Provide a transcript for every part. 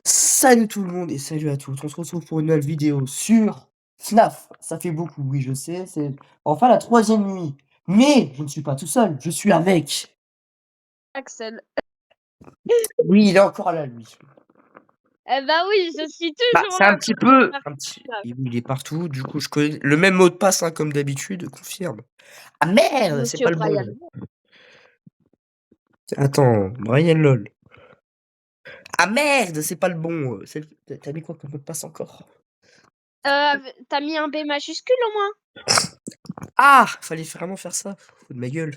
Salut tout le monde et salut à tous. On se retrouve pour une nouvelle vidéo sur FNAF. Ça fait beaucoup, oui, je sais. C'est enfin la troisième nuit. Mais je ne suis pas tout seul. Je suis avec. Axel. Oui, il est encore là, lui. Eh ben oui, je suis Bah, toujours c'est un là petit pour peu. faire ça. Il est partout. Du coup, je connais le même mot de passe, hein, comme d'habitude. Confirme. Ah merde, c'est Monsieur pas le Brian. bon. Attends, Brian LOL. Ah merde, c'est pas le bon. T'as mis quoi comme mot de passe encore? T'as mis un B majuscule au moins? Ah, fallait vraiment faire ça. Faut de ma gueule.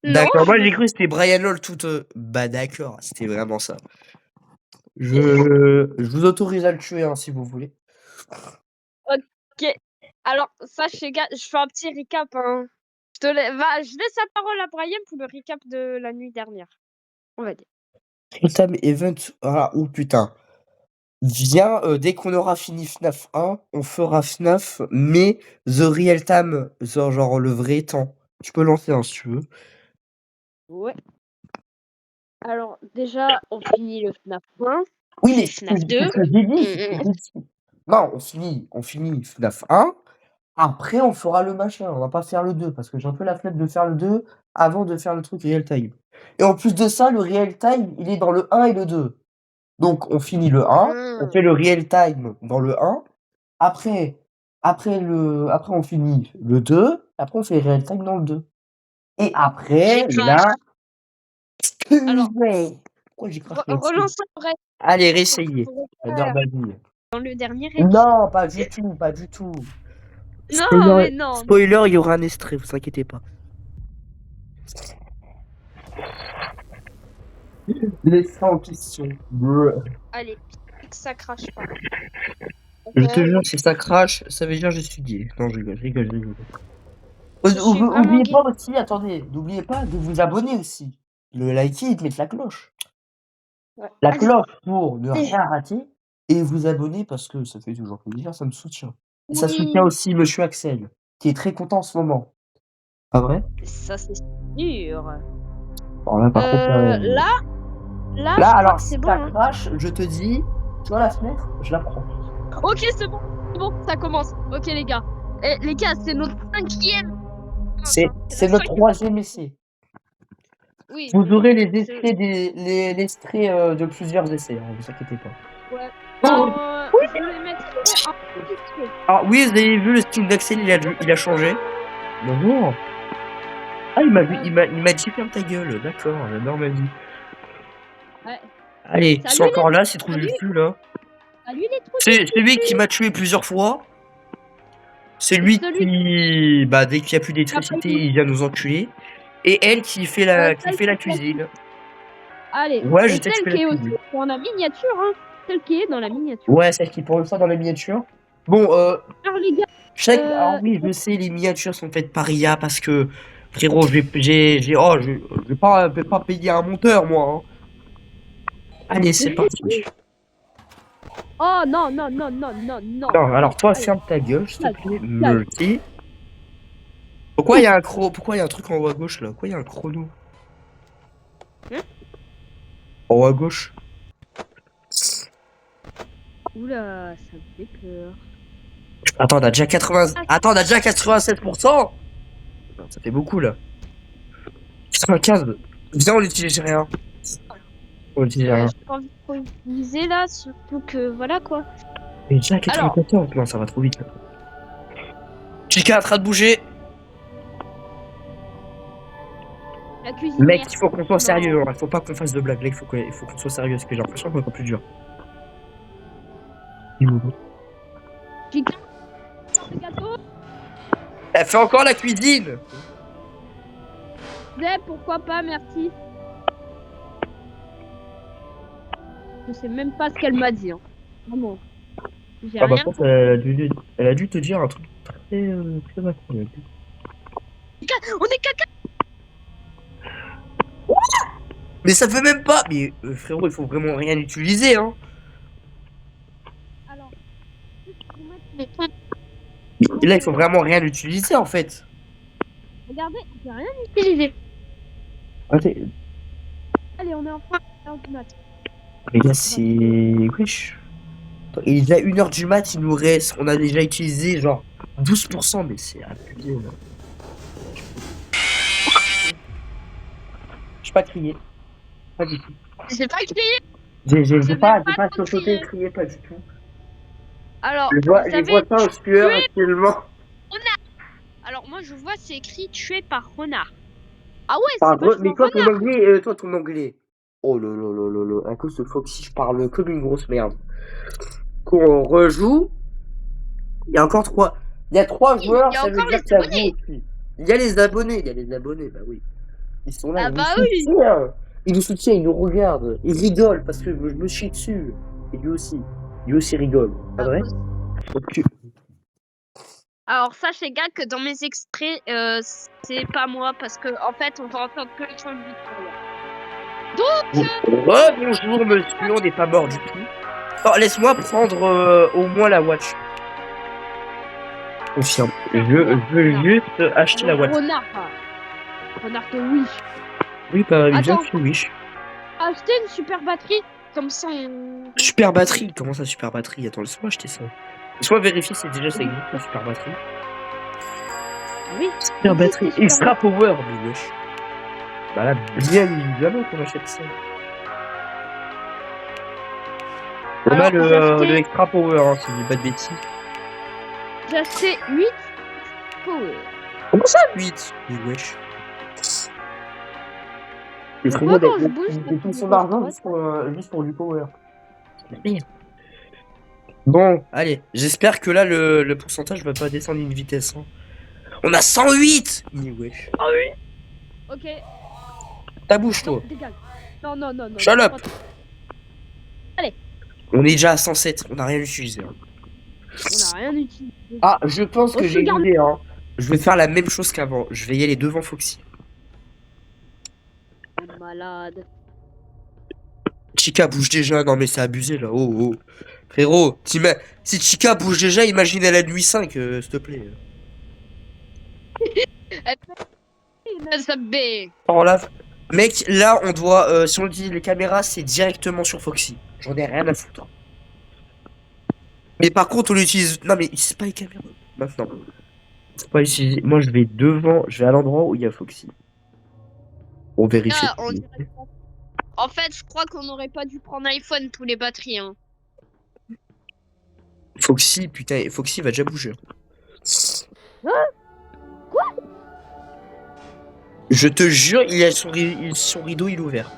Non. D'accord, moi j'ai cru que c'était Brian LOL tout. Bah d'accord, c'était vraiment ça. Je vous autorise à le tuer, hein, si vous voulez. Ok. Alors, sache les gars, je fais un petit recap. Hein. Je laisse la parole à Brian pour le recap de la nuit dernière. On va dire. Real-time event. Ah, oh putain. Viens, dès qu'on aura fini FNAF 1, on fera FNAF, mais The Real Time, genre le vrai temps. Tu peux lancer, hein, si tu veux. Ouais. Alors, déjà, on finit le FNAF 1. Oui, mais FNAF 2. c'est ce que j'ai dit. C'est ce que j'ai dit. Non, on finit FNAF 1. Après, on fera le machin. On va pas faire le 2 parce que j'ai un peu la flemme de faire le 2 avant de faire le truc real time. Et en plus de ça, le real time, il est dans le 1 et le 2. Donc on finit le 1, on fait le real time dans le 1. Après, après on finit le 2. Après on fait le real time dans le 2. Et après, J'ai là, Alors, pourquoi j'ai craché là-dessus? relançons Brian Allez, pour réessayez. J'adore refaire ma vie. dans le dernier rec. Non, pas du tout, pas du tout. Non, Spoiler, mais non. spoiler, il y aura un extrait, vous inquiétez pas. Laissez en question. Bruh. Allez, que ça crache pas. Je te Ok. jure, si ça crache, ça veut dire que je suis gay. Non, je rigole, je rigole, je rigole. Je suis vraiment Oubliez gay. pas aussi, attendez, n'oubliez pas de vous abonner aussi. Le liker et de mettre la cloche. Ouais. La Allez. cloche pour ne rien rater et vous abonner parce que ça fait toujours plaisir, ça me soutient. Et ça Oui, soutient aussi monsieur Axel, qui est très content en ce moment. Pas vrai? ça c'est sûr. Alors là, par contre, Là, là, je crois alors, que si c'est bon. ça Hein. crache, je te dis, tu vois la fenêtre? Je la prends. Ok, c'est bon. C'est bon, ça commence. Ok, les gars. Eh, les gars, c'est notre cinquième. C'est C'est la notre cinquième. troisième essai. Oui, Vous mais aurez les c'est. extraits l'extrait de plusieurs essais, hein, vous inquiétez pas. Ouais. Oh, Je les mettrai en description. alors oui, vous avez vu le style d'Axel, il a changé. Bonjour. Ah, il m'a dit ferme ta gueule. D'accord, j'adore ma vie. Ouais. Allez, ils sont Salut encore là, c'est trop salut, du cul là. salut les trous C'est lui qui m'a tué plusieurs fois. C'est lui Celui qui, bah, dès qu'il y a plus qui a pas d'électricité, eu. il vient nous enculer. Et elle qui fait Celle la qui a cuisine. Allez. Ouais, je Et sais que tu celle fais la qui est aussi cuisine. dans la miniature, hein. Celle qui est dans la miniature. Ouais, celle qui pour une fois dans la miniature. Bon, Alors les gars, alors oui, je sais, les miniatures sont faites par IA parce que, frérot, je vais pas payer un monteur, moi, hein. Allez, c'est parti. oh non, non, non, non, non, non. Non, alors toi, Allez, ferme ta gueule, s'il te calme, plaît. calme. Merci. Pourquoi il y a pourquoi il y a un truc en haut à gauche là? Pourquoi il y a un chrono? Hein? En haut à gauche? Oula, ça me fait peur. Attends, on a déjà 80. Attends, on a déjà 87%. Non, ça fait beaucoup là. 95. Viens, on n'utilise rien. On n'utilise rien. J'ai pas envie de trop utiliser là, surtout que voilà quoi. Mais déjà Alors, 94. Non, ça va trop vite là. Chica est en train de bouger. la cuisinière. Mec, il faut qu'on soit Non. sérieux. Hein. Il faut pas qu'on fasse de blagues. Là, il faut qu'on soit sérieux parce que j'ai l'impression qu'on est encore plus dur. Chica, le gâteau. Elle fait encore la cuisine. Pourquoi pas, merci. Je sais même pas ce qu'elle m'a dit. Hein. Vraiment. J'ai Ah bah, rien je pense compris. elle a dû te dire un truc très incroyable. On est caca. Mais ça fait même pas. Mais frérot, il faut vraiment rien utiliser, hein. Alors, Et là, il faut vraiment rien utiliser en fait. regardez, j'ai rien utilisé. Attends. Allez, on est en fin du mat. Mais là, c'est... Wesh. Il est déjà 1h du mat, il nous reste... On a déjà utilisé genre 12%, mais c'est abusé, là. J'ai pas crié. Pas du tout. J'ai pas crié, J'ai je vais pas pas trop chuchoté, crier. crié, pas du tout. Alors, vous Les savez, voitins en sueur actuellement. alors moi je vois c'est écrit tué par renard. Ah ouais, c'est Mais vachement renard. toi, ton anglais. Oh là là là là là, à cause de Foxy, je parle comme une grosse merde. Quand on rejoue, il y a encore 3. Il y a 3 Il joueurs, y a ça veut encore dire les qu'il y a vous abonnés. aussi. Il y a les abonnés, bah oui. Ils sont là, Ah ils nous bah oui. soutiennent. Ils nous soutiennent, ils nous regardent. Ils rigolent parce que je me chie dessus. Et lui aussi. Lui aussi rigole. Pas Ah, vrai? Ok. alors sachez gars que dans mes extraits, c'est pas moi parce que en fait on va entendre que le son de Victoria. Donc, Bonjour monsieur, on n'est pas mort du tout. Oh, laisse-moi prendre au moins la watch. Confirme. Je veux juste acheter la watch. renard. Renard de Wish. Oui, bah, bien Attends, sûr, Wish. acheter une super batterie comme ça. Super batterie. Comment ça, super batterie? Attends, laisse-moi acheter ça. Laisse-moi vérifier si déjà ça existe, la super batterie. Ah oui. Super batterie. Extra power, mais wesh. Bah là, bien évidemment qu'on achète ça. On a le extra power, hein, si je dis pas de bêtises. J'ai acheté 8 power. Comment ça, 8? Mais wesh. Le Pourquoi frérot, quand je bouge, ça il fait tout son des argent juste pour du power. Merde. Bon, allez, j'espère que là, le pourcentage va pas descendre une vitesse. Hein. On a 108! Mais wesh. Ah oui. Ok. Ta bouche, Non, toi. dégage. Non, non, non, non. Shut up. Allez. On est déjà à 107, on n'a rien utilisé. Hein. On n'a rien utilisé. Ah, je pense que On j'ai se une garde. idée. Hein. Je vais faire la même chose qu'avant. Je vais y aller devant Foxy. Malade. Chica bouge déjà. Non, mais c'est abusé là. Oh, oh. Frérot, si Chica bouge déjà, imagine à la nuit 5, s'il te plaît. Alors là, mec, là, on doit. Si on dit les caméras, c'est directement sur Foxy. J'en ai rien à foutre. Mais par contre, on utilise. Non, mais c'est pas les caméras. Maintenant. Faut pas utiliser. Moi, je vais devant. Je vais à l'endroit où il y a Foxy. On vérifie. Ah, en fait, je crois qu'on n'aurait pas dû prendre iPhone pour les batteries. Hein. Foxy, putain, Foxy va déjà bouger. Quoi? Je te jure, il a son rideau, il est ouvert.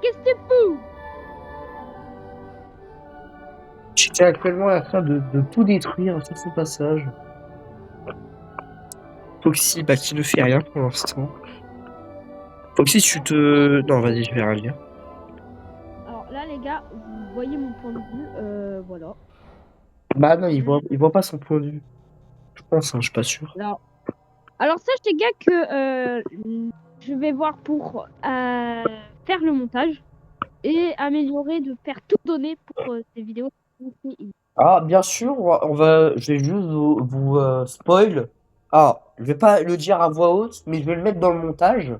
Qu'est-ce que c'est fou? J'étais actuellement en train de tout détruire sur son passage. Foxy, bah, qui ne fait rien pour l'instant. Foxy, tu te. Non, vas-y, je vais rien dire. Alors là, les gars, vous voyez mon point de vue. Voilà. Bah, non, il voit pas son point de vue. Je pense, hein, je suis pas sûr. Alors sache les gars que je vais voir pour faire le montage et améliorer, de faire tout donner pour ces vidéos. Ah, bien sûr, je vais juste vous spoil. Ah, je vais pas le dire à voix haute, mais je vais le mettre dans le montage.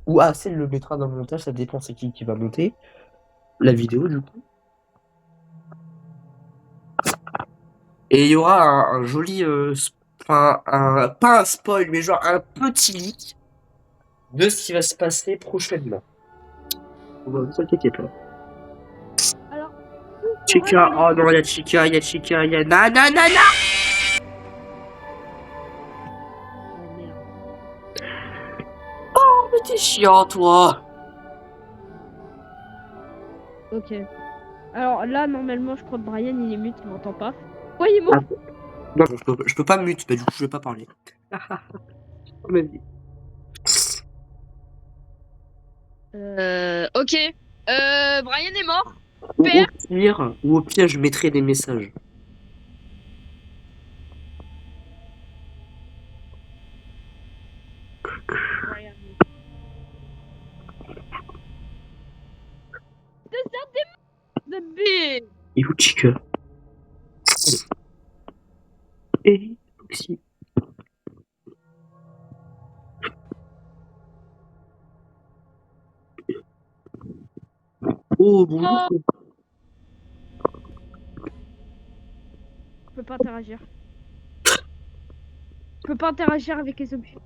Ou Axel le mettra dans le montage, ça dépend c'est qui va monter la vidéo du coup. Et il y aura un joli, pas un spoil, mais genre un petit leak de ce qui va se passer prochainement. Ne vous inquiétez pas. Alors, Chica, oh non, il y a Chica, il y a nanana. Oh, mais t'es chiant, toi. ok. Alors là, normalement, je crois que Brian il est mute, il m'entend pas. Voyez-moi. Non, je peux pas mute, bah du coup je vais pas parler. Vas-y. Ok. Brian est mort. Ou au pire, je mettrai des messages. Brian. The big. Et où Chica? Et Foxy. Oh, bonjour. Je peux pas interagir. Je peux pas interagir avec les objets.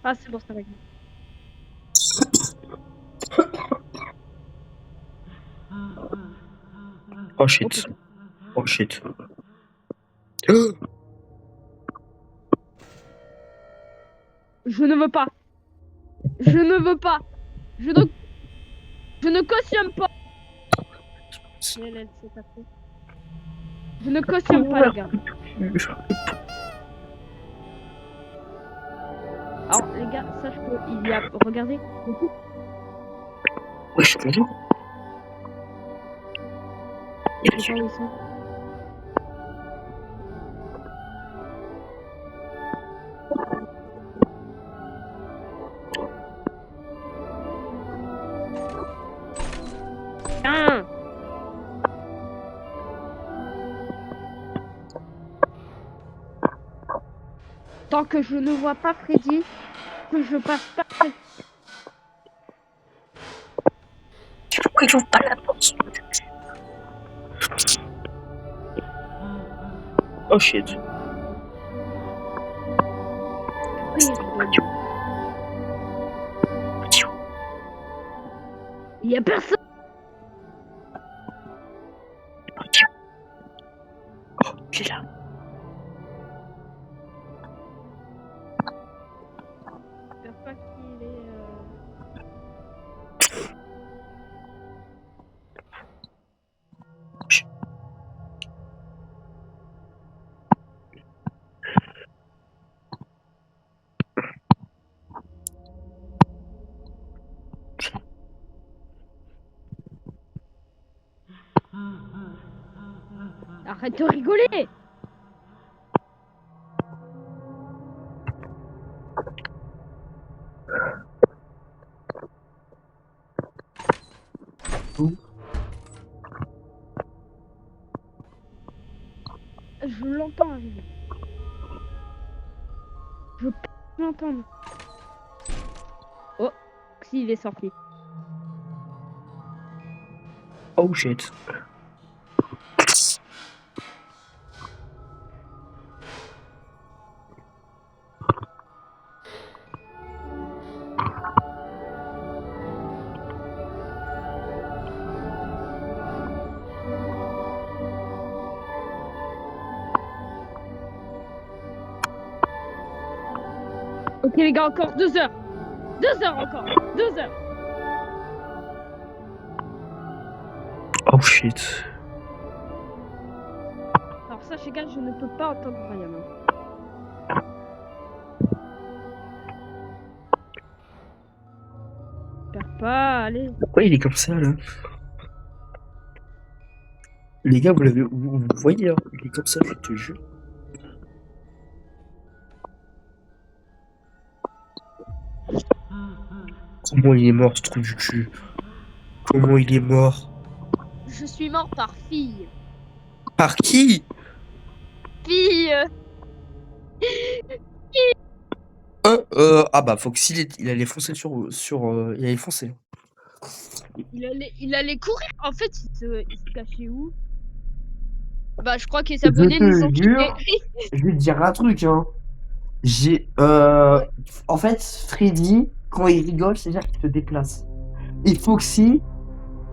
Ah, c'est bon, ça va. Oh Oh shit. putain. Oh shit. Je ne veux pas. Je ne veux pas. Je ne cautionne pas. Elle s'est tapée. Je ne cautionne pas, les gars. Alors, les gars, sache qu'il y a. Regardez. Wesh, bonjour. Je sais pas où ils sont. Tiens. Tant que je ne vois pas Freddy, que je passe pas. Pourquoi ils ouvrent pas la porte? Oh shit. Il y a personne. Oh, il est là. J'espère pas qu'il est. Arrête de rigoler. Je l'entends arriver. Je peux l'entendre. Oh, si, il est sorti. Oh shit. Ok, les gars, encore 2 heures. 2 heures encore. 2 heures. Oh shit. Alors, ça, les gars, je ne peux pas entendre Brian. J'espère pas, allez. Pourquoi il est comme ça là? Les gars, vous voyez, hein, il est comme ça, je te jure. Comment il est mort, ce trou du cul? Comment il est mort? Je suis mort par fille. Par qui? Fille. Ah bah Foxy, il allait foncer il allait foncer. Il allait courir. En fait, il se cachait où? Bah, je crois que les Je abonnés nous ont te quittés. jure, je vais te dire un truc, hein. Ouais. En fait, Freddy, quand il rigole, c'est-à-dire qu'il se déplace. Et Foxy,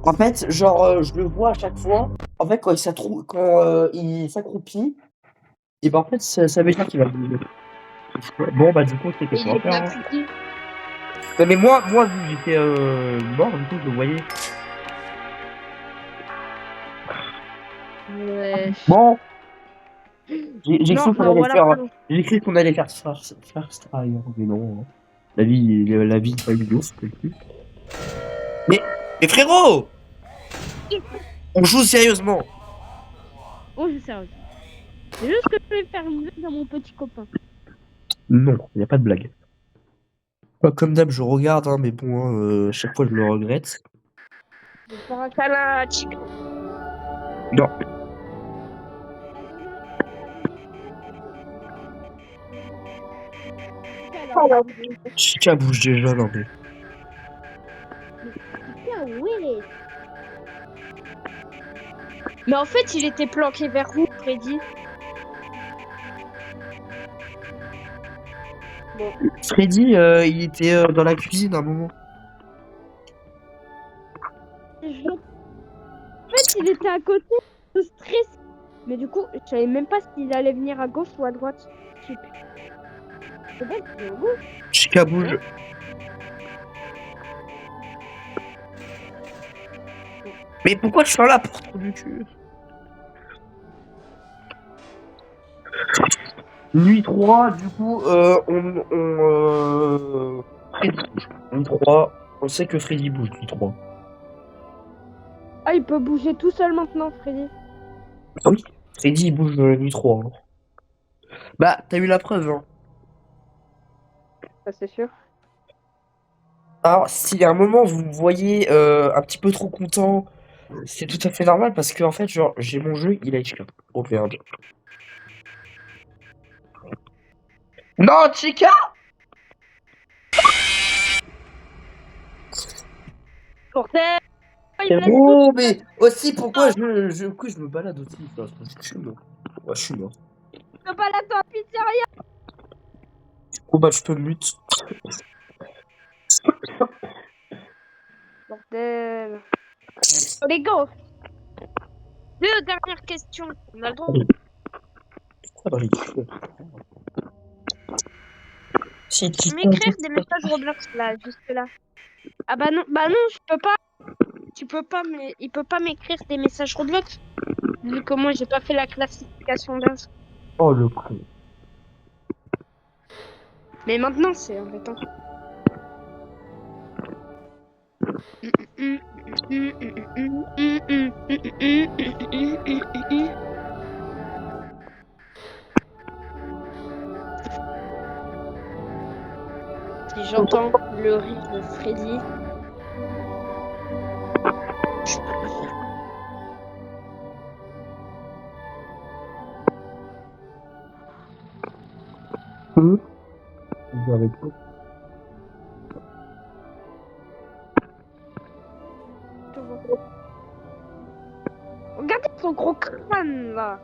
en fait, genre, je le vois à chaque fois. En fait, quand il s'accroupit, et ben en fait, ça veut dire qu'il va bouger. Bon, bah du coup, c'est que Et ça il va est faire. pas Hein. creepy. Non, mais moi, vu que j'étais mort, du coup, je le voyais. Ouais. Bon, j'ai cru qu'on Non, allait voilà. faire, j'ai cru qu'on allait faire First Try, hein, mais non. Hein. La vie est pas une ouf, non plus. Mais frérot, on joue sérieusement. Oh, je suis sérieuse. C'est juste que je vais faire une blague à mon petit copain. Non, il n'y a pas de blague. Moi, comme d'hab, je regarde, hein, mais bon, hein, chaque fois je le regrette. Je vais faire un câlin à Chico. Non. Alors, Chica bouge déjà, non mais. ouais. Mais en fait, il était planqué vers où, Freddy? Bon. Freddy, il était dans la cuisine à un moment. En fait, il était à côté de stress. Mais du coup, je savais même pas s'il allait venir à gauche ou à droite. Je sais plus. C'est bon, il est au gauche. Chica bouge. Mais pourquoi tu fermes la porte, trou du cul? Nuit 3, du coup, Freddy bouge. Nuit 3, on sait que Freddy bouge, nuit 3. Ah, il peut bouger tout seul maintenant, Freddy. Ah oui, Freddy il bouge nuit 3. Hein. Bah, t'as eu la preuve, hein. Ça, c'est sûr. Alors, si à un moment vous me voyez un petit peu trop content, c'est tout à fait normal parce que en fait, genre, j'ai mon jeu, il a HK. Oh merde. Non, Chica! Bordel! Il C'est me laisse tout bon, seul. mais aussi pourquoi pourquoi je me balade aussi? Enfin, je suis mort. Ouais, je suis mort. Je peux pas l'attendre à la pizzeria. Oh bah, je peux mute. Bordel. Oh, les gars, deux dernières questions. On a le droit. Pourquoi dans les culs? Si, Tu peux m'écrire des messages Roblox là, juste là. Ah bah non, je peux pas. Tu peux pas, mais il peut pas m'écrire des messages Roblox. Vu que moi j'ai pas fait la classification d'as. Oh le con. Mais maintenant c'est embêtant. Si j'entends le rire de Freddy, je peux pas faire. Avec toi. Regardez son gros crâne là.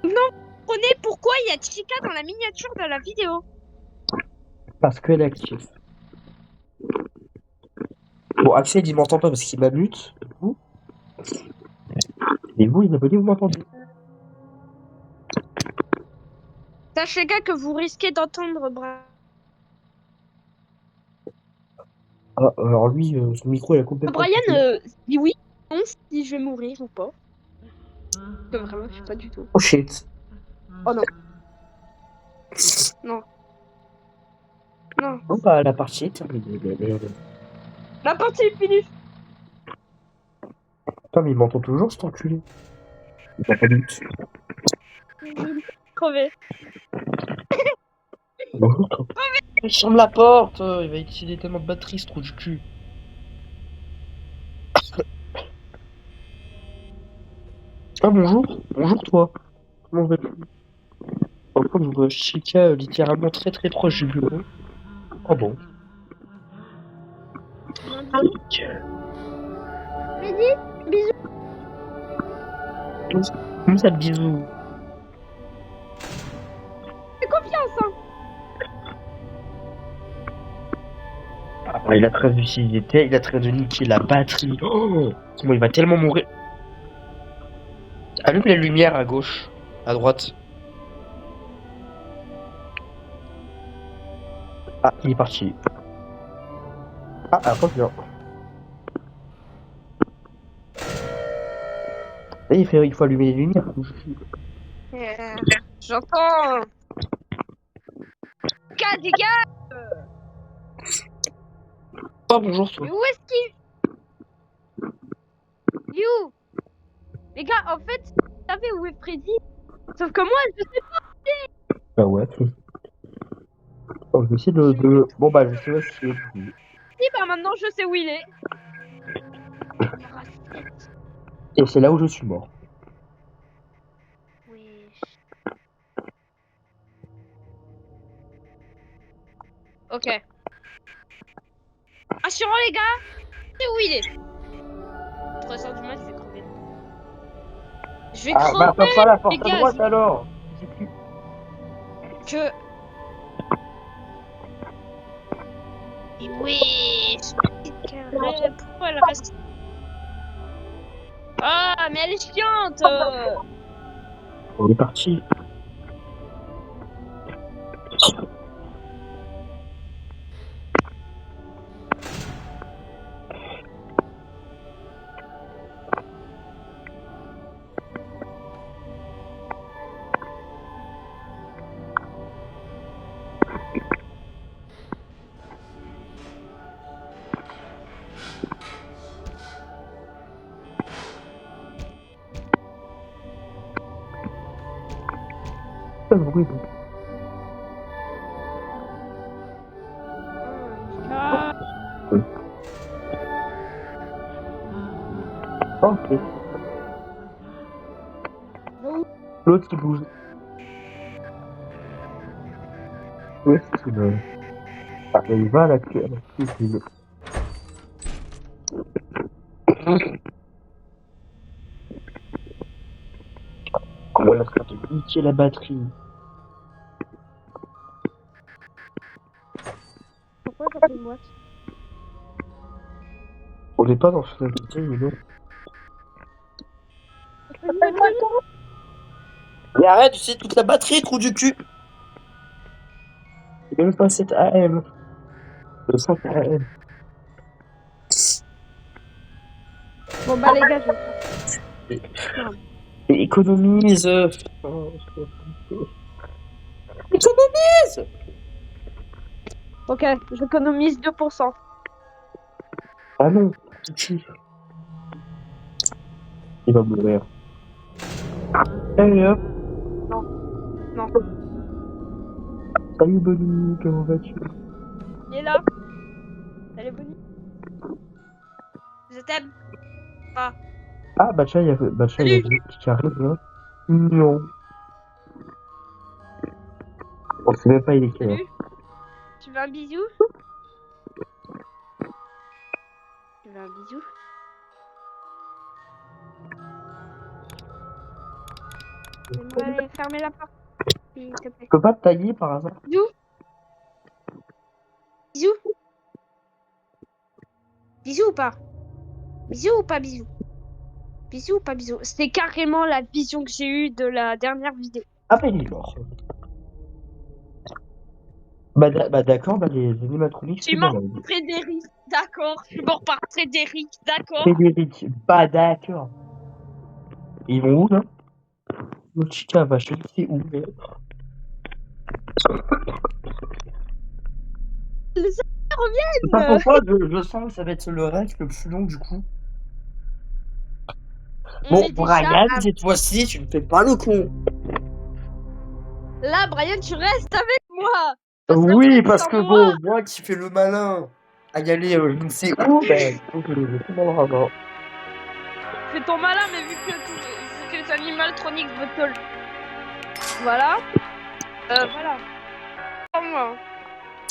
Non, comprenez pourquoi il y a Chica dans la miniature de la vidéo. Parce qu'elle est active. Bon, Axel, il m'entend pas parce qu'il m'a mute. Vous? Et vous, les abonnés, vous m'entendez? Sachez gars que vous risquez d'entendre Ah, alors lui, son micro, il a complètement Brian coupé. dit oui, non, si je vais mourir ou pas. Que vraiment, je sais pas du tout. Oh shit. Oh non, non, non. Bon, bah, la partie est terminée. Merde. La partie est finie. Putain, mais il m'entend toujours, cet enculé. Il a pas de mute. Crevé. Bonjour, toi. Il ferme la porte, il va utiliser tellement de batterie, ce trou du cul. Ah, bonjour. Bonjour, toi. Comment vas-tu? Par contre, je vois Chica littéralement très très proche du bureau. Oh bon. Freddy, bisous. Comment ça, le bisou? Fais confiance, hein. Ah, il a très d'utiliser, il a très de niquer la batterie. Oh, comment il va tellement mourir. Allume les lumières à gauche, à droite. Ah, il est parti. Ah, reviens. Et il faut allumer les lumières. J'entends. Gars, des gars. Oh, bonjour, toi. Mais où est-ce qu'il... Il est où? Les gars, en fait, vous savez où est Freddy? Sauf que moi, je sais pas. Bah ouais. Oh, je vais essayer Bon, bah, je sais pas si c'est... Si, bah maintenant, je sais où il est. Et c'est là où je suis mort. Wesh. Ok. Assurant, les gars. sais où il est. 3h du mat, je vais crever. Je vais Ah, bah, crever, pas la porte les à gars. droite alors. Que. Et oui, petite carré, pourquoi elle reste. Ah, mais elle est chiante. On est parti. Pas de bruit. Ah, Ok. L'autre qui bouge. Ouais, c'est le. Ah, il va à la cuisine. Comment la faire niquer la batterie? pourquoi ça fait une boîte? On n'est pas dans ce métier, mais non. Ça fait une batterie. Mais arrête, tu sais, toute la batterie, trou du cul. C'est même pas 7 AM. Le 5 AM. Bon, bah, les gars, je vais faire. Et économise. Économise. Ok, j'économise 2%. Ah non. Il va mourir. Allez hop. Non. Non. Salut Bonnie, comment vas-tu? Il est là. Elle est bonne. Je t'aime. Pas. Ah, bah tiens, il y a Salut. qui arrive là. Non. On sait même pas il est quelle heure. Salut. Tu veux un bisou? Tu veux un bisou? J'aimerais aller fermer la porte, s'il te plaît. Tu peux pas te tailler par hasard? Bisous? Bisous? Bisous ou pas? Bisous ou pas bisous? Bisous ou pas bisous? C'était carrément la vision que j'ai eue de la dernière vidéo. Ah bah il est mort. Bah d'accord, bah les animatroniques Je c'est suis mort malade. par Frédéric, d'accord. Je suis mort par Frédéric, d'accord. Frédéric, bah d'accord. Ils vont où là? Le chica va je sais où. Mais... Les autres Je sais pas reviennent. pourquoi, je sens que ça va être le reste le plus long du coup. On Bon, est déjà Brian, à... cette fois-ci, tu ne fais pas le con. Là, Brian, tu restes avec moi. Parce Oui, qu'après, parce sans que moi, bon, moi qui fais le malin à y aller je ne sais où, ben, faut que je le laisse dans le ravin. fais ton malin, mais vu que les animatroniques veulent te le... Voilà. Voilà. Sans moi.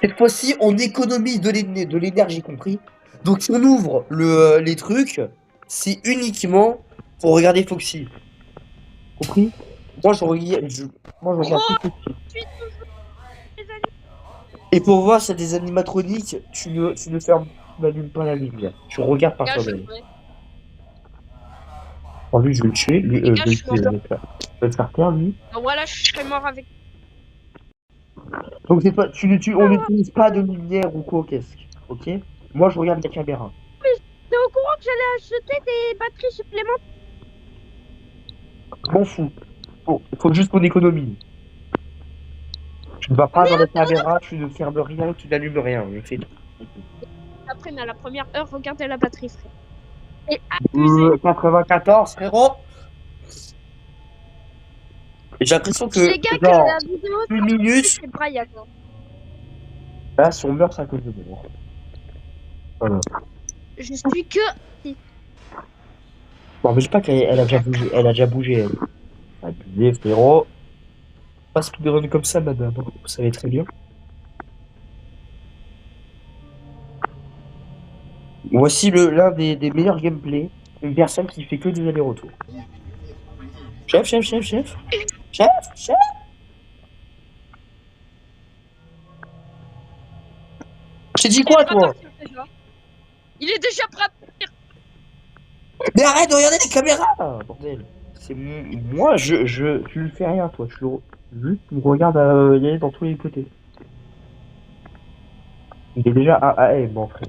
Cette fois-ci, on économise de l'énergie, compris? Donc, si on ouvre les trucs, c'est uniquement pour regarder Foxy. Compris? Moi, moi, je regarde Oh, que Foxy. je suis toujours les Et pour voir s'il y a des animatroniques, tu ne fermes, tu n'allumes pas la lumière. Tu regardes par gars, je toi-même. jouais. Oh, lui, je vais le tuer. Lui, Les je gars, vais je le suis tuer. mort. Je vais le faire taire, lui. Ben voilà, je serais mort avec. Donc, c'est pas, on n'utilise pas de lumière ou quoi au casque. Ok? Moi, je regarde la caméra. T'es au courant que j'allais acheter des batteries supplémentaires? Je m'en fous. Bon, il faut juste qu'on économise. Tu ne vas pas dans la caméra, tu ne fermes rien, tu n'allumes rien. Je fais tout. Après, mais à la première heure, regardez la batterie, frère. Et abusé. 94, frérot. Et j'ai l'impression Je dis, que, les gars, que genre, la vidéo, une minute, c'est Brian. Hein. là, si on meurt, c'est à cause de moi. Voilà. Je suis que. Bon, mais je sais pas qu'elle a déjà bougé. Elle a déjà bougé, elle. Abusé, frérot. Pas speedrun comme ça, madame. Vous savez très bien. Voici l'un des meilleurs gameplays. Une personne qui fait que des allers-retours. Chef, chef, chef, chef. Chef, chef. Je t'ai dit quoi, toi? Il est déjà prêt. Mais arrête de regarder les caméras, bordel. C'est moi, tu lui fais rien, toi. Juste, tu me regardes y aller dans tous les côtés. Il est déjà bon, frère.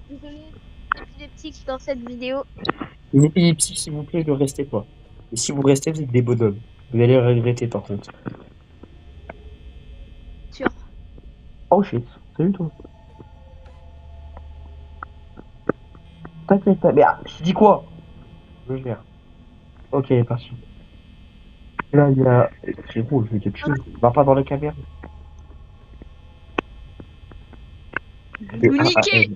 Désolé, épileptique dans cette vidéo. Une épilepsie, s'il vous plaît, ne restez pas. Et si vous restez, vous êtes des bonhommes. Vous allez le regretter, par contre. Sûr. Oh shit, salut toi. T'inquiète pas, mais je dis quoi? Je gère. Ok, il est parti. Là, il y a. Frérot, je vais te tuer. Va pas dans la caméra. Vous niquez.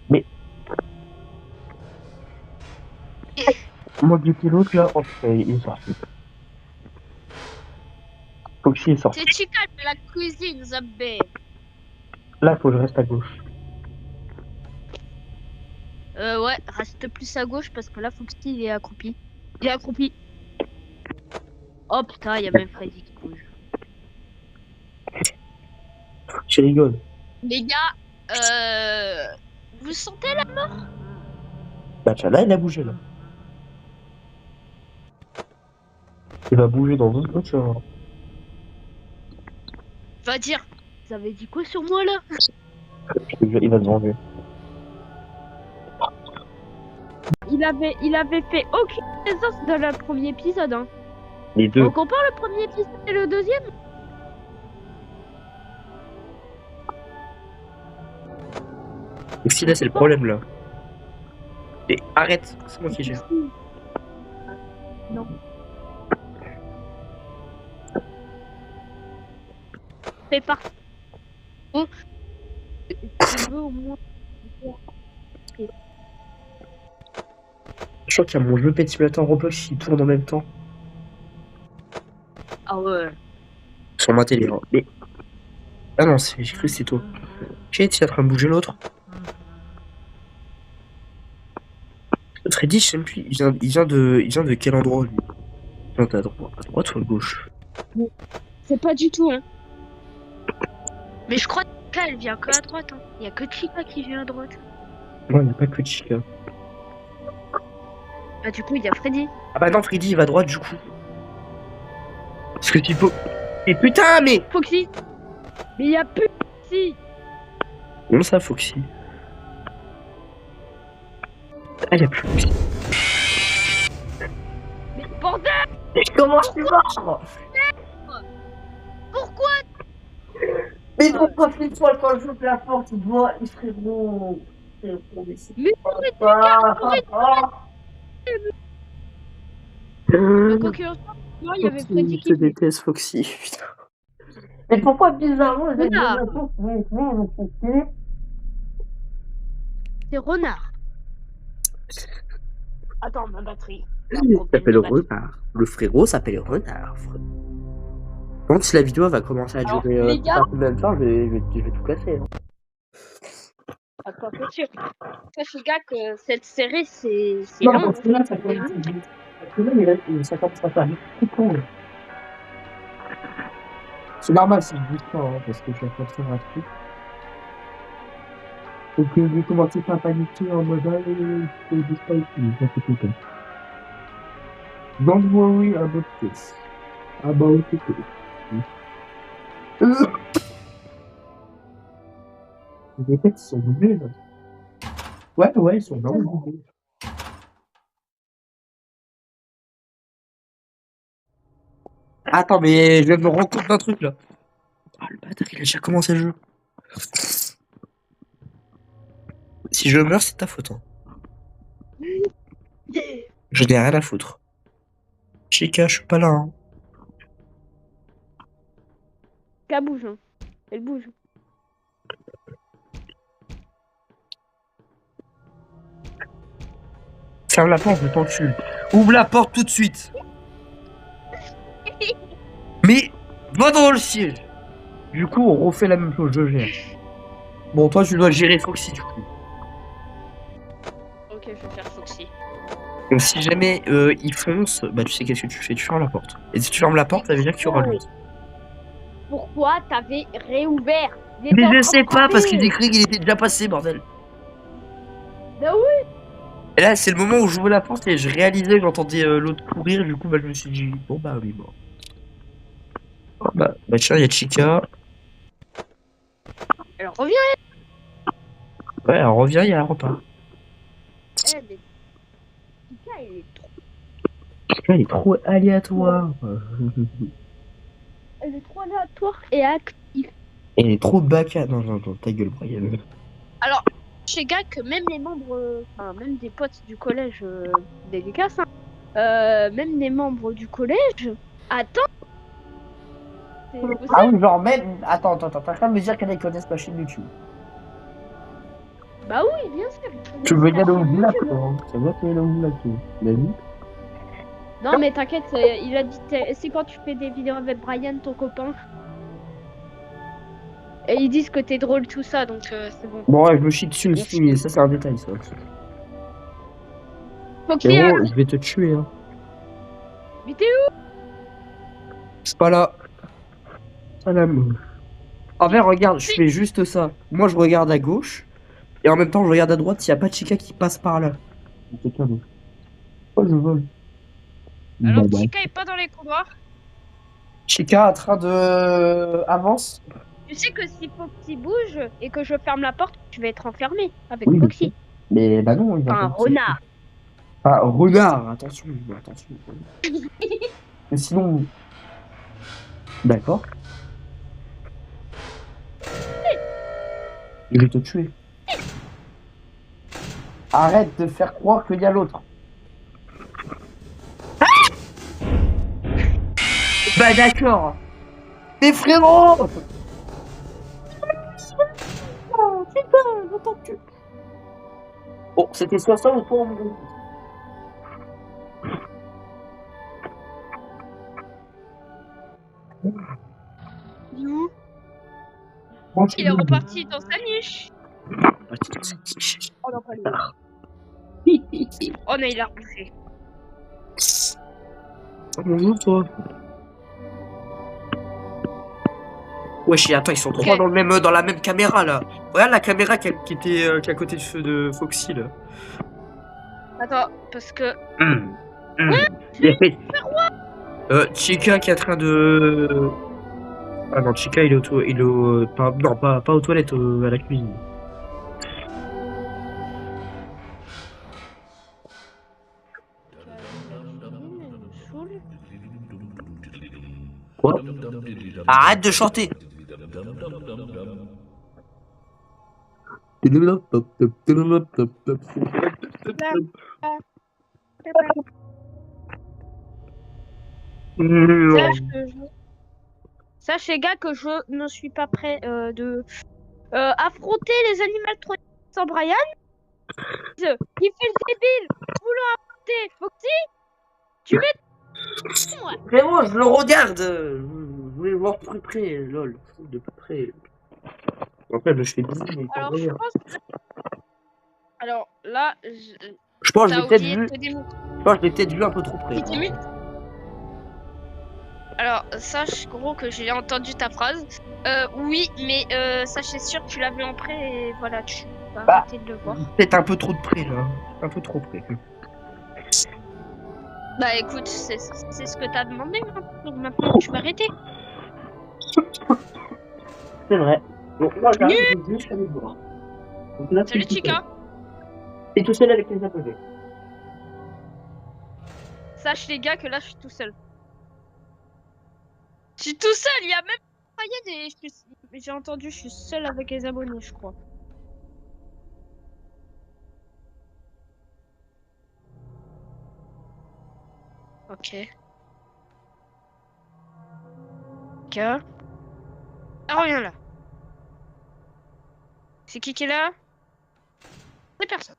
Mais. Moi, du pilote, là, oh, il est sorti. Foxy est sorti. C'est Chica de la cuisine, Zabé. Là, il faut que je reste à gauche. Ouais, reste plus à gauche parce que là, Foxy, il est accroupi. Il est accroupi. Oh putain, il y a même Freddy qui bouge. Je rigole. Les gars, vous sentez la mort? Bah, tiens, là, il a bougé, là. Il va bouger dans d'autres voitures. Va dire, vous avez dit quoi sur moi là? Il va te venger. Il avait fait aucune présence dans le premier épisode. Hein. Les deux. On compare le premier épisode et le deuxième? Foxy, là, c'est le problème, là. Et arrête, c'est moi qui gère. Non. Fais pas. Oh. Je veux au moins. Je crois qu'il y a mon jeu Pet Simulator Roblox qui tourne en même temps. Ah ouais. Sur ma télé. Hein. Mais. Ah non, j'ai cru que c'était toi. J'ai été en train de bouger l'autre. Freddy, je sais même plus. Il vient de quel endroit, lui? Il vient à droite ou à gauche? C'est pas du tout, hein. Mais je crois qu'elle vient que à droite. Hein. Il y a que Chica qui vient à droite. Non, il n'y a pas que Chica. Bah du coup, il y a Freddy. Ah bah non, Freddy, il va à droite, du coup. Parce que tu peux... Et putain, mais... Foxy. Mais il y a plus Foxy. Comment ça, Foxy? Ah, il y a plus Foxy. Mais bordel. Mais comment tu vas? Pourquoi? Mais pourquoi fais-toi quand je ouvre la porte, il voit, il serait bon. Mais quoi qu'il en soit, moi, il y avait Freddy qui Je déteste Foxy, putain. Mais pourquoi bizarrement les Renard. animateurs C'est Renard. Attends, ma batterie. Il s'appelle Renard. Le frérot s'appelle Renard. Quand la vidéo va commencer à Alors, durer les gars, combien de temps, je vais tout casser. Hein. attends, c'est sûr. Sache, gars, que cette série, c'est Non, long. parce que là, ça commence ça commence à faire beaucoup cool. C'est normal si je dis ça, hein, parce que je suis en train de faire un truc. Donc j'ai commencé à paniquer en mode je dis pas ici, ça fait tout. Don't worry about this. About it. Les têtes sont doublées là. Ouais, ils sont vraiment doublés. Attends, mais je viens de me rendre compte d'un truc là. Ah, le bâtard, il a déjà commencé le jeu. Si je meurs, c'est ta faute. Hein. Je n'ai rien à foutre. Chica, je suis pas là. Hein. Chica bouge, hein. Elle bouge. Ferme la porte, je t'encule. Ouvre la porte tout de suite. Mais, va dans le siège. Du coup, on refait la même chose, je gère. Bon, toi, tu dois gérer Foxy, du coup. Ok, je vais faire Foxy. Donc, si jamais il fonce, bah, tu sais qu'est-ce que tu fais, tu fermes la porte. Et si tu fermes la porte, ça veut dire qu'il y aura lui. Pourquoi t'avais réouvert? Mais je sais pas, parce que j'ai cru qu'il était déjà passé, bordel. Bah oui. Et là, c'est le moment où j'ouvre la porte et je réalisais que j'entendais l'autre courir, du coup, bah, je me suis dit, bon, bah, oui, bon. Oh, bah, tiens, il y a Chica. Alors reviens. Ouais, elle revient, il y a un repas. Eh, mais Chica, il est trop... Chica, elle est trop aléatoire. Elle est trop aléatoire et active. Elle est trop bacca. Non, non, non, ta gueule, Brian. Alors, chez gars que même les membres, enfin même des potes du collège, dédicace, hein, même des membres du collège, attends, c'est possible. Ah oui, genre même. Attends, t'es en train de me dire qu'elle connaissent ma chaîne YouTube. Bah oui, bien sûr. Tu veux Ta dire au chaîne black, YouTube. hein. Ça va qu'il y a au black, la vie. Non mais t'inquiète, il a dit, c'est quand tu fais des vidéos avec Brian, ton copain. Et ils disent que t'es drôle, tout ça, donc c'est bon. Bon, ouais, je me chie dessus aussi, mais ça, c'est un détail, ça. Foxy, Héros, je vais te tuer, hein. mais t'es où? C'est pas là. Salam. En fait, regarde, je fais juste ça. Moi, je regarde à gauche. Et en même temps, je regarde à droite s'il n'y a pas de Chica qui passe par là. C'est cadeau. Oh, je vole. Alors, Bon, bah. Chica est pas dans les couloirs. Chica en train de. Avance. Tu sais que si Foxy bouge et que je ferme la porte, tu vas être enfermé avec Oui, je sais. Foxy. Mais bah non, il va Enfin, un pas. renard. Ah, renard, attention, attention. Mais sinon. D'accord. Je vais te tuer. Arrête de faire croire qu'il y a l'autre. Bah d'accord. Mais frérot. Oh, putain, j'entends que. Bon, c'était soit ça ou toi, mon gars. Il est où? Bon, Il est reparti dans sa niche. Oh non, pas lui. Oh non, il a repoussé. Bonjour, toi. Wesh, attends, ils sont trois Ok. dans la même caméra là. Regarde la caméra qui était qui est à côté de Foxy là. Attends, parce que... Il y a Chica qui est en train de. Ah non, Chica il est non, pas aux toilettes, à la cuisine. Quoi? Arrête de chanter! Sache les gars que je ne suis pas prêt de affronter les animatroniques sans Brian. Il fait le débile. Vouloir affronter Foxy. Tu mets moi. Vraiment, je le regarde! Je voulais le voir de plus près, lol. De plus près. Après, je fais bisous, mais Alors je pense. Alors là, je pense que je t'as l'ai peut-être oublié de vu. te démontrer. Je pense que je l'ai peut-être vu un peu trop près. Alors, sache gros que j'ai entendu ta phrase. Oui, mais sache c'est sûr que tu l'as vu en près et voilà, tu vas Bah, arrêter de le voir. peut-être un peu trop de près là. Un peu trop près. Bah écoute, c'est ce que t'as demandé, hein. Donc maintenant tu vas arrêter. C'est vrai. Donc moi j'arrive juste à le voir. Donc là, Salut Chica. T'es tout seul avec les abonnés. Sache les gars que là je suis tout seul. Je suis tout seul, il y a même pas Ryan et j'ai entendu, je suis seul avec les abonnés, je crois. Ok. Ok. Ah, reviens là. C'est qui est là? C'est personne.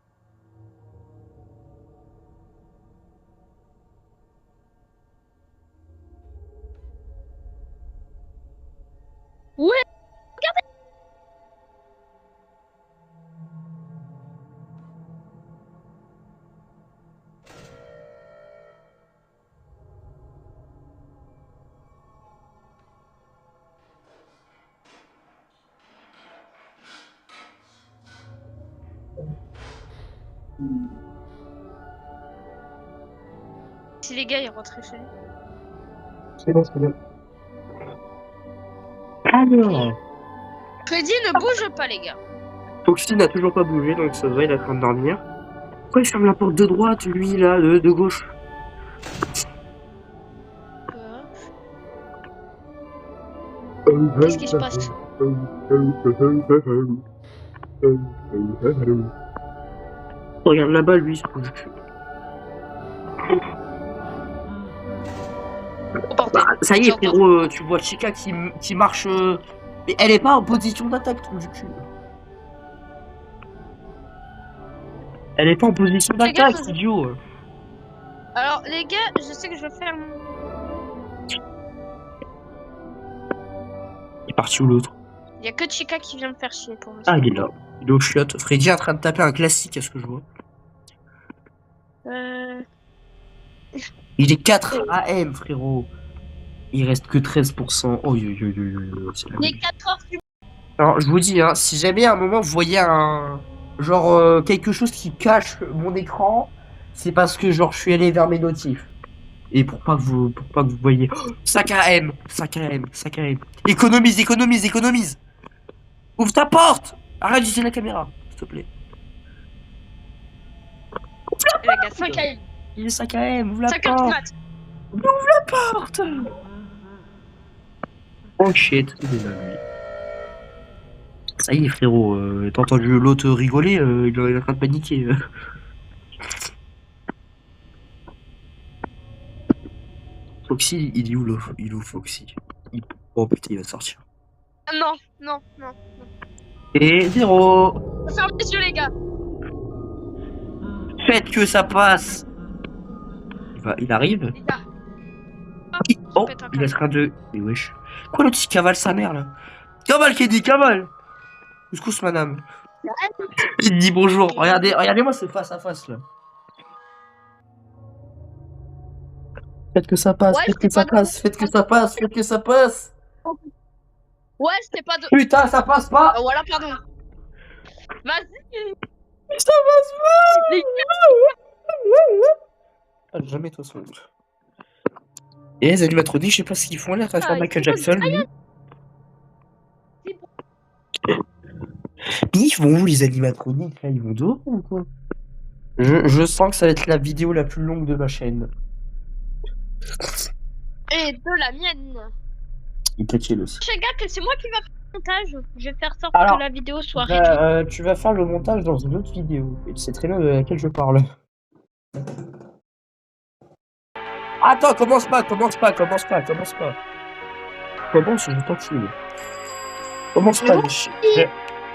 Ouais, regardez. Si les gars, ils rentrent chez eux. C'est bon, c'est bon. Alors, Freddy ne bouge pas, les gars. Foxy n'a toujours pas bougé, donc ça va, il est en train de dormir. Pourquoi il ferme la porte de droite, lui, là, de gauche? Qu'est-ce qui se passe? Regarde là-bas, lui, il se bouge. Oh, bordel. Ça y est, frérot, tu vois Chica qui marche. Mais elle est pas en position d'attaque, trou du cul. Elle est pas en position Les gars, d'attaque, c'est idiot. Alors, les gars, je sais que je vais faire... Il est parti où l'autre? Il y a que Chica qui vient me faire chier pour moi. Ah, il est là. Il est au chiottes. Freddy est en train de taper un classique, à ce que je vois. Il est 4 AM, frérot. Il reste que 13%. Oh, Les 4 heures du... Alors, je vous dis, hein, si jamais à un moment vous voyez genre quelque chose qui cache mon écran, c'est parce que genre je suis allé vers mes notifs. Et pour pas que vous voyez. Oh, 5 AM, 5 AM, 5 AM. Économise, économise, économise. Ouvre ta porte. Arrête d'utiliser la caméra, s'il te plaît. Les gars, 5 AM. Il est 5 AM, ouvre la 5 heures du porte. mat. Ouvre la porte. Oh shit, il est là, lui. Ça y est, frérot, t'as entendu l'autre rigoler, il est en train de paniquer. Foxy, il est où, il est où, Foxy? Oh putain, il va sortir. Non, non, non. Et 0. Ferme les yeux, les gars. Faites que ça passe. Il arrive. Les gars. Oh, il est en train de... Mais wesh. Quoi, l'autre, il cavale sa mère, là? Cavale, Kedi, cavale. Couscous, madame. Il dit bonjour. Regardez-moi ce face à face, là. Faites que ça passe, Ouais, faites que ça passe, faites que ça passe, faites que ça passe. Ouais, c'était pas de... Putain, ça passe pas. Voilà, pardon. Vas-y. Ça passe pas. Les Ah, jamais, de toute façon. Et les animatroniques, je sais pas ce qu'ils font là, à faire Michael Jackson, lui. Ils vont où, les animatroniques, là? Ils vont dehors ou quoi? Je sens que ça va être la vidéo la plus longue de ma chaîne. Et de la mienne. Et Kachel aussi. Je regarde que c'est moi qui va faire le montage. Je vais faire sorte Alors, que la vidéo soit réduite. tu vas faire le montage dans une autre vidéo. Et c'est très bien de laquelle je parle. Attends, commence pas. Commence, je t'en fous. Commence pas,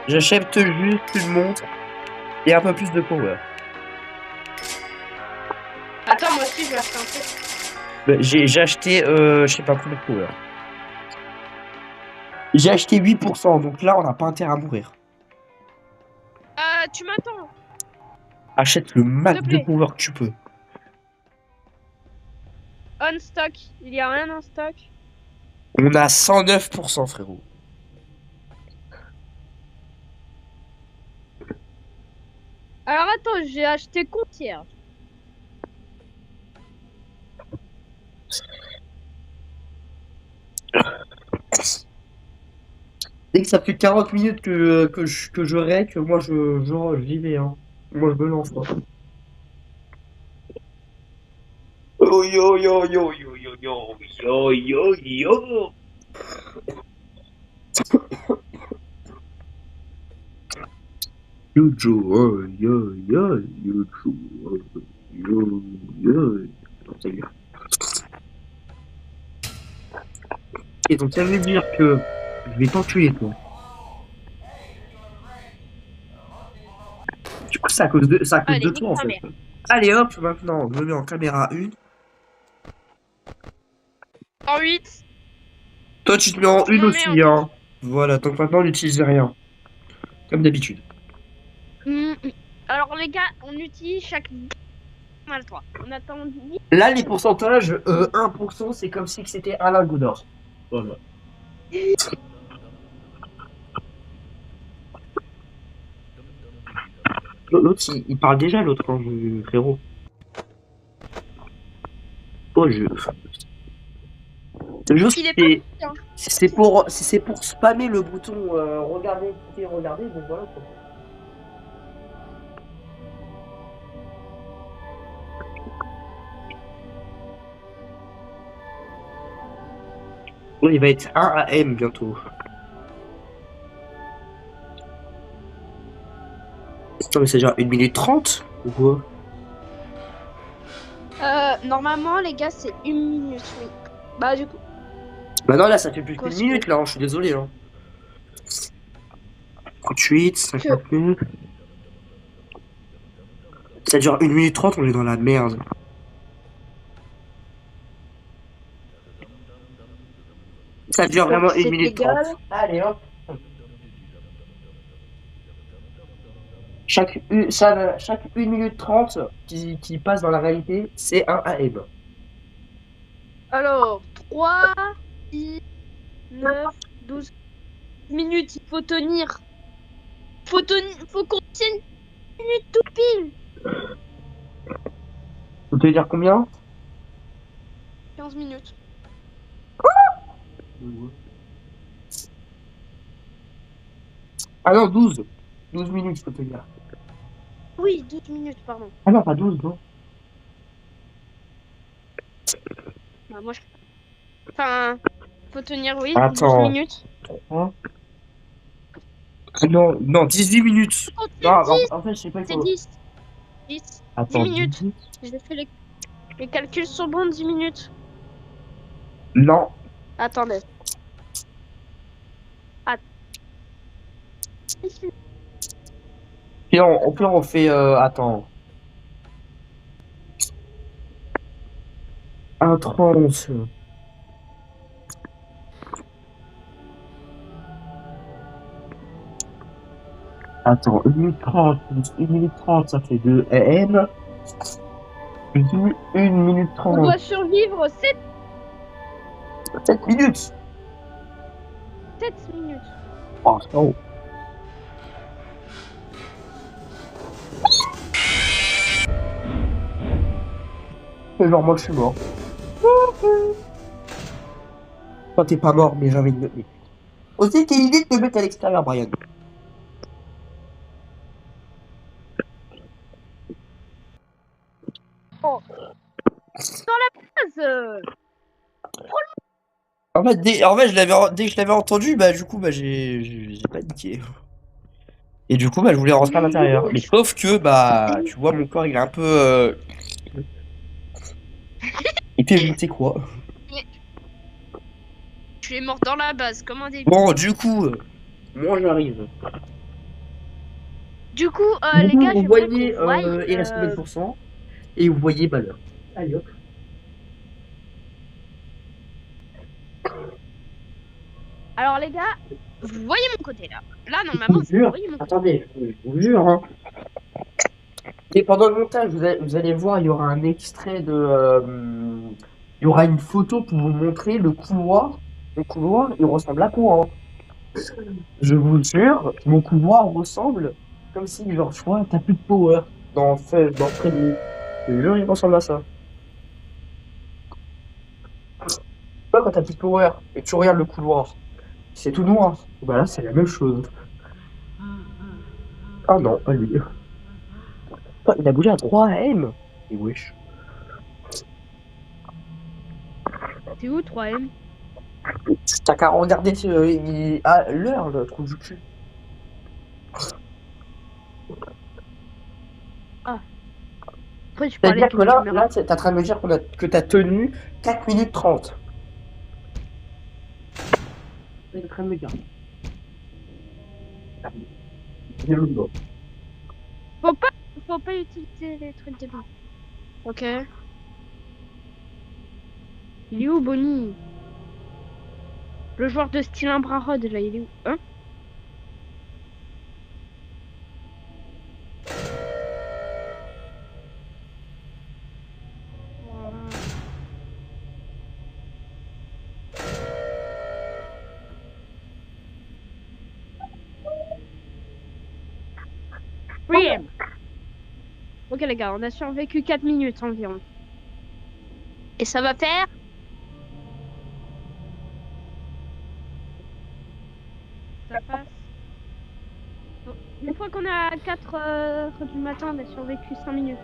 j'achète juste une montre et un peu plus de power. Attends, moi aussi, je vais acheter un truc. J'ai acheté, je sais pas combien de power. J'ai acheté 8%, donc là, on n'a pas intérêt à mourir. Tu m'attends. Achète le max de power que tu peux. On stock. Il y a rien en stock. On a 109%, frérot. Alors attends, j'ai acheté concierge. Dès que ça fait 40 minutes que je rec, moi j'y vais, hein. Moi je me lance, moi. Oh yo yo yo yo yo yo yo yo yo. Yo yo yo yo yo. Et donc ça veut dire que Je vais t'enculer, toi. Du coup, c'est à cause de Allez, nique toi, en ta fait. mère. Allez, hop, maintenant, je me mets en caméra 1. En 8, Toi, tu te mets en je 1 m'en mets en aussi, 12. hein. Voilà, donc maintenant, n'utilisez rien. Comme d'habitude. Hmm. Alors les gars, on utilise chaque... On a le droit. On attend 10. Là, les pourcentages, 1%, c'est comme si c'était un lingot d'or. Voilà. L'autre, il parle déjà, l'autre, hein, frérot. Oh, c'est juste, Il est pas bien. si c'est pour spammer le bouton regarder, écouter, regarder, donc voilà quoi. Oui, il va être 1 à M bientôt. Attends, mais c'est déjà 1 minute 30 ou quoi? Normalement, les gars, c'est 1 minute, oui. Bah, du coup, Bah non, là, ça fait plus qu'une cosplay. minute, là, hein, je suis désolé. Hein. 38, Que... 59. Ça dure 1 minute 30, on est dans la merde. Ça dure Donc, vraiment 1 c'est minute 30. égal. Allez, hop. Chaque 1 minute 30 qui passe dans la réalité, c'est un AM. Alors, 3, 6, 9, 12 minutes, il faut tenir. Faut qu'on tienne 1 minute tout pile. Faut te dire combien? 15 minutes. Ah non, 12. 12 minutes, faut te dire. Oui, 12 minutes, pardon. Ah non, pas 12, non. Bah, moi, je... Enfin, faut tenir, oui, 12 Attends. minutes. Hein. Ah non, non, 18 minutes. Oh, Non, c'est 10. en fait, je sais pas, il C'est faut... 10. 10. 10 Attends, minutes. 18. J'ai fait les calculs sont bons, 10 minutes. Non. Attendez. Puis on fait... attends. 1,30. Attends, 1 minute 30 plus 1 minute 30, ça fait 2 AM. Plus 1 minute On 30. doit survivre 7 minutes. 7 minutes. Oh, c'est pas haut. Et genre, moi, je suis mort. Toi, t'es pas mort, mais j'ai envie de me... Aussi, quelle idée de te mettre à l'extérieur, Brian. Oh. Dans la base. En fait, dès que je l'avais entendu, bah, du coup, bah, j'ai paniqué. Et du coup, bah, je voulais rentrer à l'intérieur. Mais sauf que, bah, tu vois, mon corps, il est un peu... Et puis, tu sais quoi? Tu es mort dans la base, comme un début. Bon, du coup, moi, j'arrive. Du coup, les gars, Vous j'aimerais voyez, qu'on voie, il reste combien de pourcents? Et vous voyez, bah, l'heure. Allez, hop. Alors, les gars, vous voyez mon côté, là. Là, normalement, Je vous jure. vous voyez mon côté. Attendez, je vous jure, hein. Et pendant le montage, vous allez voir, il y aura un extrait de... il y aura une photo pour vous montrer le couloir. Le couloir, il ressemble à quoi, hein. Je vous jure, mon couloir ressemble comme si, genre, tu vois, t'as plus de power dans Freddy. Je te jure, il ressemble à ça. Tu vois, quand t'as plus de power et que tu regardes le couloir, c'est tout noir. Bah là, c'est la même chose. Ah non, pas lui. Ah, il a bougé à 3 AM. Et wesh. C'est où, 3M? T'as qu'à regarder l'heure, le trou du cul. Après, je parlais C'est-à-dire de que là, caméra. t'es en train de me dire que t'as tenu 4 minutes 30. Il est en train de me garder. Viens le dos. Faut pas utiliser les trucs des bons. Ok. Il est où, Bonnie? Le joueur de style Imbrarod, là, il est où? Hein? Freem. Ok les gars, on a survécu 4 minutes environ. Et ça va faire... Ça passe. Bon, une fois qu'on est à 4 heures du matin, on a survécu 5 minutes.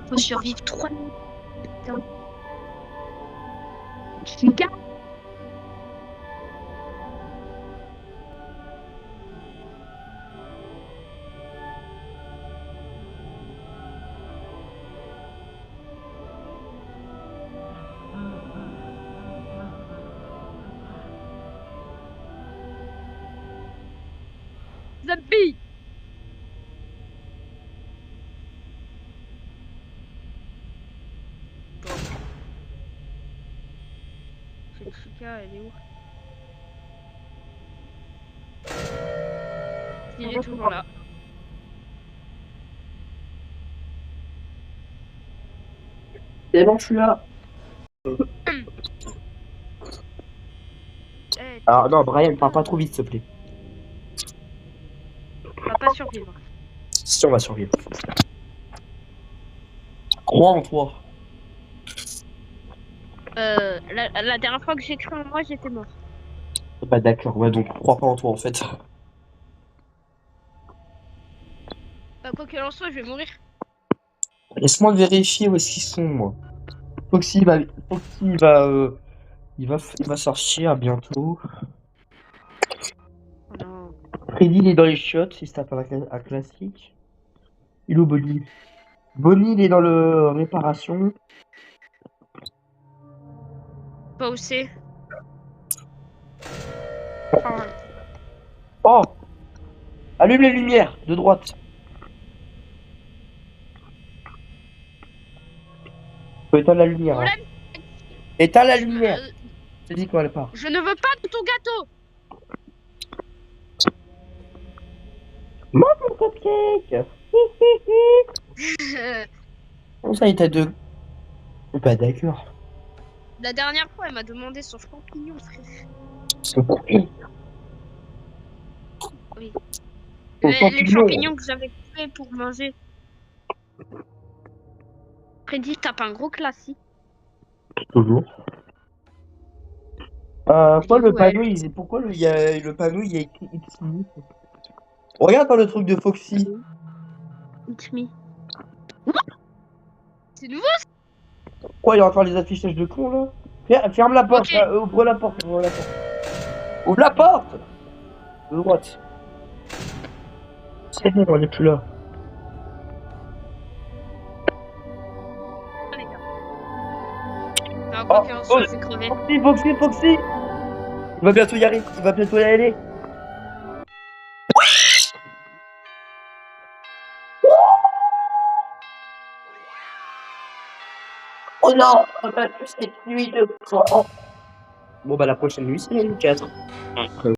Faut survivre 3 minutes. Putain. Je suis gars. Zabi. Cette chica, elle est où? Il est toujours là. C'est bon, je suis là. Hey, Alors, non, Brian, parle pas trop vite, s'il te plaît. on va pas survivre. Si, on va survivre. Crois en toi. La dernière fois que j'ai cru en moi, j'étais mort. Bah, d'accord, ouais, donc, crois pas en toi, en fait. Bah, quoi qu'il en soit, je vais mourir. Laisse-moi vérifier où est-ce qu'ils sont, moi. Foxy va, Foxy va, il va sortir bientôt. Oh non. Freddy, il est dans les chiottes, si c'est un classique. Il est où, Bonnie? Bonnie, il est dans le réparation. Pas où c'est. Enfin, Oh! Allume les lumières, de droite. Faut éteindre la lumière, hein. problème, Éteins la lumière. Je te dis quand elle part. je ne veux pas de ton gâteau. Mange mon cupcake! Comment ça, il t'a deux? Bah, d'accord. La dernière fois, elle m'a demandé son champignon, frère. Son champignon. Oui. Son Les champignon. champignons que j'avais coupés pour manger. Freddy tape un gros classique. Toujours. Elle Pourquoi est le où, elle? panneau, pourquoi il y a le panneau, il y a écrit It's me? Regarde dans le truc de Foxy. It's me. C'est nouveau, Pourquoi il y a encore les affichages de con là? Ferme la porte, Ok. là, ouvre la porte, ouvre la porte. Ouvre la porte! De droite. C'est bon, on est plus là. ça, les gars. Alors, quoi qu'il en soit, je vais crever. Foxy, Foxy, Foxy! Il va bientôt y arriver, il va bientôt y aller. Oh non, on a plus cette nuit de... Bon bah la prochaine nuit c'est la nuit 4.